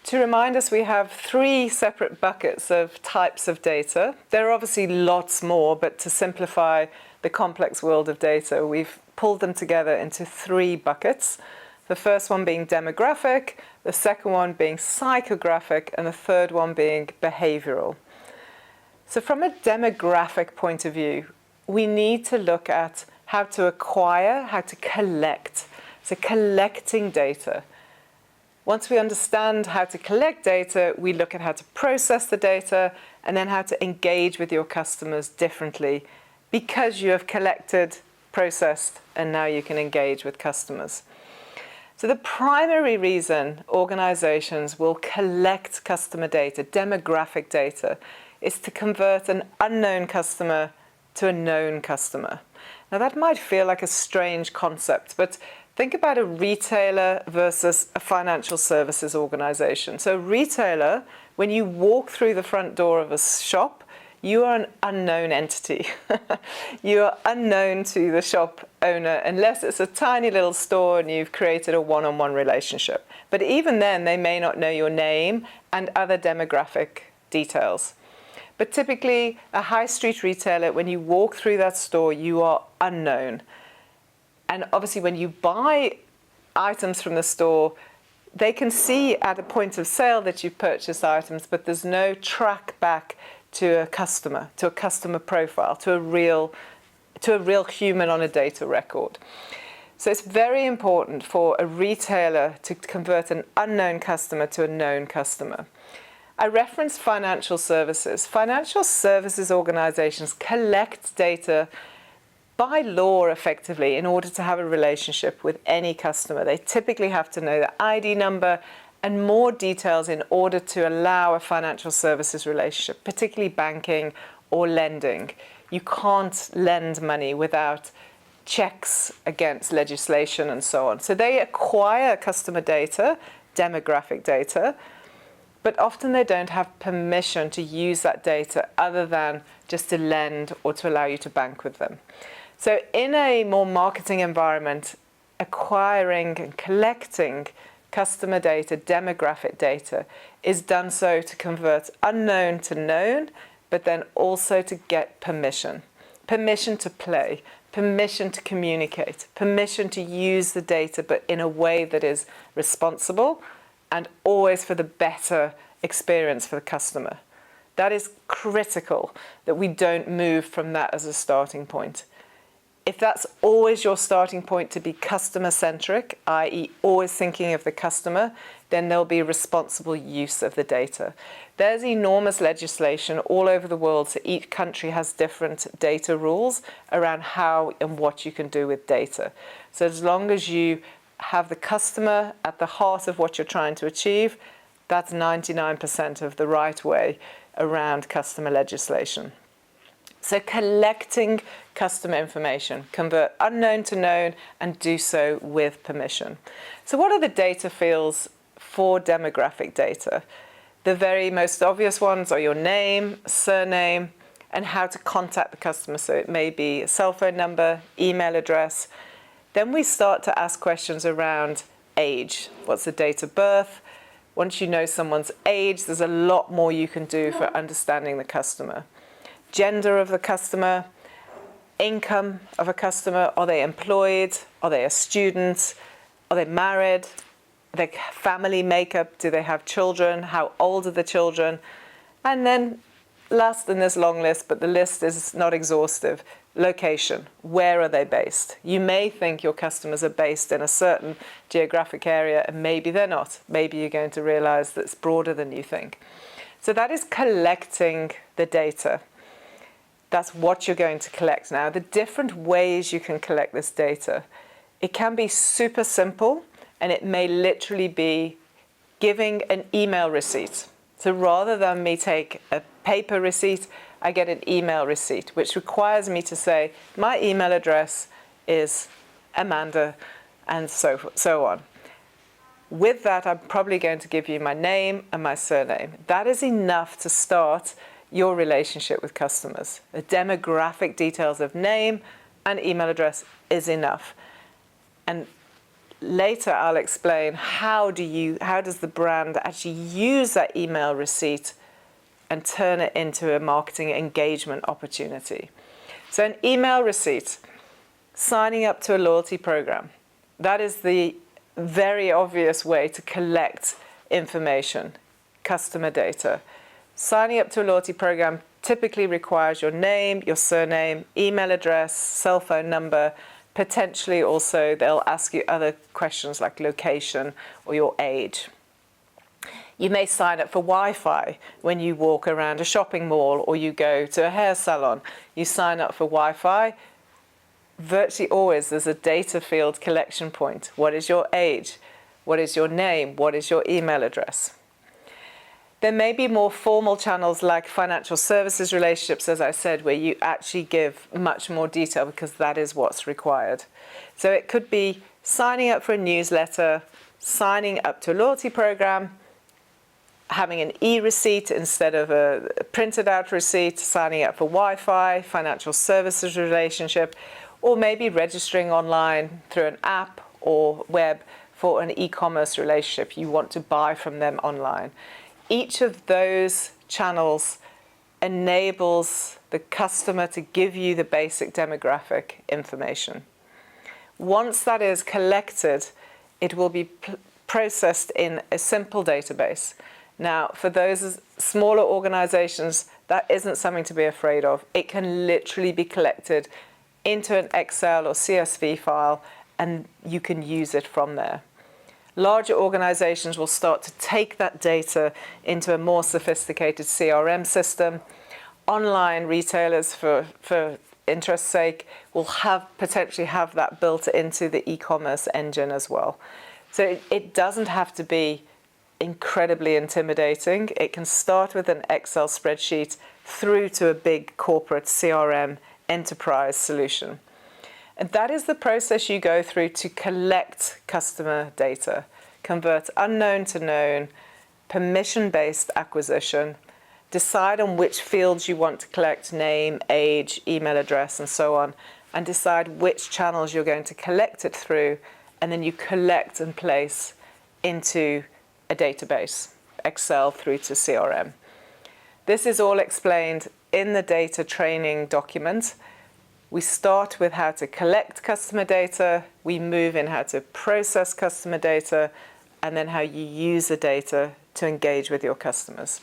To remind us, we have 3 separate buckets of types of data. There are obviously lots more, but to simplify the complex world of data, we've pulled them together into 3 buckets. The first one being demographic, the second one being psychographic, and the third one being behavioral. So from a demographic point of view, we need to look at how to acquire, how to collect. So collecting data. Once we understand how to collect data, we look at how to process the data and then how to engage with your customers differently because you have collected, processed, and now you can engage with customers. So the primary reason organizations will collect customer data, demographic data, is to convert an unknown customer to a known customer. Now that might feel like a strange concept, but think about a retailer versus a financial services organization. So a retailer, when you walk through the front door of a shop, you are an unknown entity. You are unknown to the shop owner unless it's a tiny little store and you've created a one-on-one relationship. But even then, they may not know your name and other demographic details. But typically, a high street retailer, when you walk through that store, you are unknown. And obviously, when you buy items from the store, they can see at a point of sale that you've purchased items, but there's no track back to a customer profile, to a real human on a data record. So it's very important for a retailer to convert an unknown customer to a known customer. I referenced financial services. Financial services organizations collect data by law, effectively, in order to have a relationship with any customer. They typically have to know the ID number and more details in order to allow a financial services relationship, particularly banking or lending. You can't lend money without checks against legislation and so on. So they acquire customer data, demographic data, but often they don't have permission to use that data other than just to lend or to allow you to bank with them. So in a more marketing environment, acquiring and collecting customer data, demographic data, is done so to convert unknown to known, but then also to get permission. Permission to play, permission to communicate, permission to use the data, but in a way that is responsible and always for the better experience for the customer. That is critical, that we don't move from that as a starting point. If that's always your starting point, to be customer-centric, i.e. always thinking of the customer, then there'll be responsible use of the data. There's enormous legislation all over the world, so each country has different data rules around how and what you can do with data. So as long as you have the customer at the heart of what you're trying to achieve, that's 99% of the right way around customer legislation. So collecting customer information, convert unknown to known, and do so with permission. So what are the data fields for demographic data? The very most obvious ones are your name, surname, and how to contact the customer. So it may be a cell phone number, email address. Then we start to ask questions around age. What's the date of birth? Once you know someone's age, there's a lot more you can do for understanding the customer. Gender of the customer, income of a customer. Are they employed? Are they a student? Are they married? Their family makeup, do they have children? How old are the children? And then last in this long list, but the list is not exhaustive, location. Where are they based? You may think your customers are based in a certain geographic area, and maybe they're not. Maybe you're going to realize that it's broader than you think. So that is collecting the data. That's what you're going to collect now. The different ways you can collect this data. It can be super simple, and it may literally be giving an email receipt. So rather than me take a paper receipt, I get an email receipt, which requires me to say, my email address is Amanda, and so on. With that, I'm probably going to give you my name and my surname. That is enough to start your relationship with customers. The demographic details of name and email address is enough. And later I'll explain how does the brand actually use that email receipt and turn it into a marketing engagement opportunity. So an email receipt, signing up to a loyalty program, that is the very obvious way to collect information, customer data. Signing up to a loyalty program typically requires your name, your surname, email address, cell phone number. Potentially also they'll ask you other questions like location or your age. You may sign up for Wi-Fi when you walk around a shopping mall or you go to a hair salon. You sign up for Wi-Fi. Virtually always there's a data field collection point. What is your age? What is your name? What is your email address? There may be more formal channels like financial services relationships, as I said, where you actually give much more detail because that is what's required. So it could be signing up for a newsletter, signing up to a loyalty program, having an e-receipt instead of a printed out receipt, signing up for Wi-Fi, financial services relationship, or maybe registering online through an app or web for an e-commerce relationship. You want to buy from them online. Each of those channels enables the customer to give you the basic demographic information. Once that is collected, it will be processed in a simple database. Now, for those smaller organizations, that isn't something to be afraid of. It can literally be collected into an Excel or CSV file, and you can use it from there. Larger organizations will start to take that data into a more sophisticated CRM system. Online retailers, for interest's sake, will potentially have that built into the e-commerce engine as well. So it doesn't have to be incredibly intimidating. It can start with an Excel spreadsheet through to a big corporate CRM enterprise solution. And that is the process you go through to collect customer data, convert unknown to known, permission-based acquisition, decide on which fields you want to collect, name, age, email address, and so on, and decide which channels you're going to collect it through, and then you collect and place into a database, Excel through to CRM. This is all explained in the data training document. We start with how to collect customer data, we move in how to process customer data, and then how you use the data to engage with your customers.